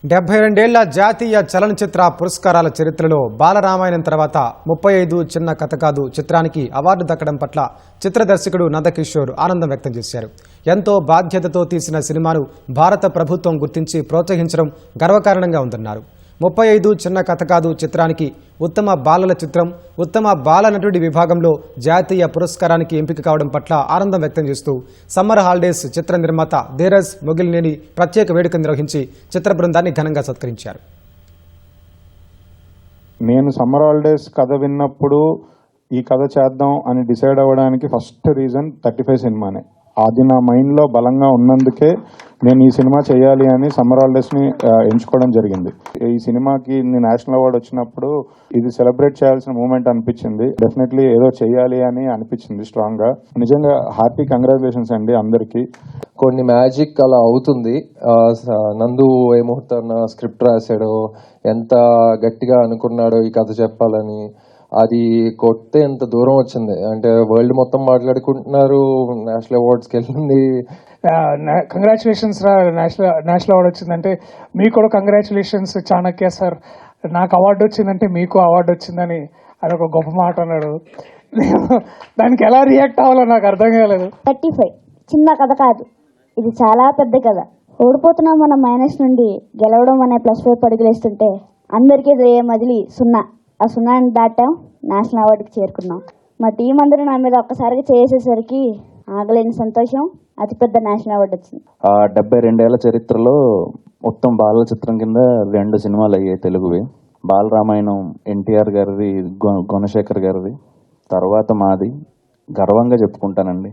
72 జాతీయ చలనచిత్ర పురస్కారాల చరిత్రలో బాలరామాయణం తర్వాత 35 చిన్న కథ కాదు చిత్రానికి అవార్డు దక్కడం పట్ల చిత్ర దర్శకుడు నందకిషోర్ ఆనందం వ్యక్తం చేశారు. ఎంతో బాధ్యతతో తీసిన సినిమాను భారత ప్రభుత్వం గుర్తించి ప్రోత్సహించడం గర్వకారణంగా ఉందన్నారు. 35 చిన్న కథ కాదు చిత్రానికి ఉత్తమ బాలల చిత్రం, ఉత్తమ బాల నటుడి విభాగంలో జాతీయ పురస్కారానికి ఎంపిక కావడం పట్ల ఆనందం వ్యక్తం చేస్తూ సమ్మర్ హాలిడేస్ చిత్ర నిర్మాత ధీరజ్ మొగిలినేని ప్రత్యేక వేడుక నిర్వహించి చిత్ర బృందాన్ని ఘనంగా సత్కరించారు. నేను సమ్మర్ హాలిడేస్ కథ విన్నప్పుడు ఈ కథ చేద్దాం అని డిసైడ్ అవ్వడానికి ఫస్ట్ రీజన్ 35 సినిమానే. అది నా మైండ్లో బలంగా ఉన్నందుకే నేను ఈ సినిమా చేయాలి అని సమ్మర్ హాలిడేస్ని ఎంచుకోవడం జరిగింది. ఈ సినిమాకి నేషనల్ అవార్డు వచ్చినప్పుడు ఇది సెలబ్రేట్ చేయాల్సిన మూమెంట్ అనిపించింది. డెఫినెట్లీ ఏదో చేయాలి అని అనిపించింది స్ట్రాంగ్గా. నిజంగా హ్యాపీ కంగ్రాచులేషన్స్ అండి అందరికీ. కొన్ని మ్యాజిక్ అలా అవుతుంది. నందు ఏ ముహూర్తాన స్క్రిప్ట్ రాశాడో, ఎంత గట్టిగా అనుకున్నాడో ఈ కథ చెప్పాలని, అది కొడితే ఎంత దూరం వచ్చింది అంటే వరల్డ్ మొత్తం మాట్లాడుకుంటున్నారు. నేషనల్ అవార్డ్స్కి వెళ్ళింది. కంగ్రాచులేషన్స్ రా, నేషనల్ అవార్డు వచ్చిందంటే మీకు కూడా కంగ్రాచులేషన్స్ చాణక్య సార్. నాకు అవార్డు వచ్చిందంటే మీకు అవార్డు వచ్చిందని అది ఒక గొప్ప మాట అన్నాడు. దానికి ఎలా రియాక్ట్ అవ్వాలో నాకు అర్థం కాలేదు. 35 చిన్న కథ కాదు, ఇది చాలా పెద్ద కథ. ఓడిపోతున్నాం మన మైనస్ నుండి గెలవడం అనే ప్లస్ 5 అడుగులేస్తుంటే అందరికీ ఎదురయ్యే మదిలి 0. ఆ 0ని దాటాం, నేషనల్ అవార్డుకి చేరుకున్నాం. మా టీం అందరూ నా మీద ఒక్కసారిగా చేసేసరికి ఆగలేని సంతోషం, అతిపెద్ద నేషనల్ అవార్డు వచ్చింది. 72 ఏళ్ల చరిత్రలో మొత్తం బాలల చిత్రం కింద 2 సినిమాలు అయ్యాయి తెలుగువి. బాలరామాయణం ఎన్టీఆర్ గారిది, గుణశేఖర్ గారిది, తర్వాత మాది. గర్వంగా చెప్పుకుంటానండి.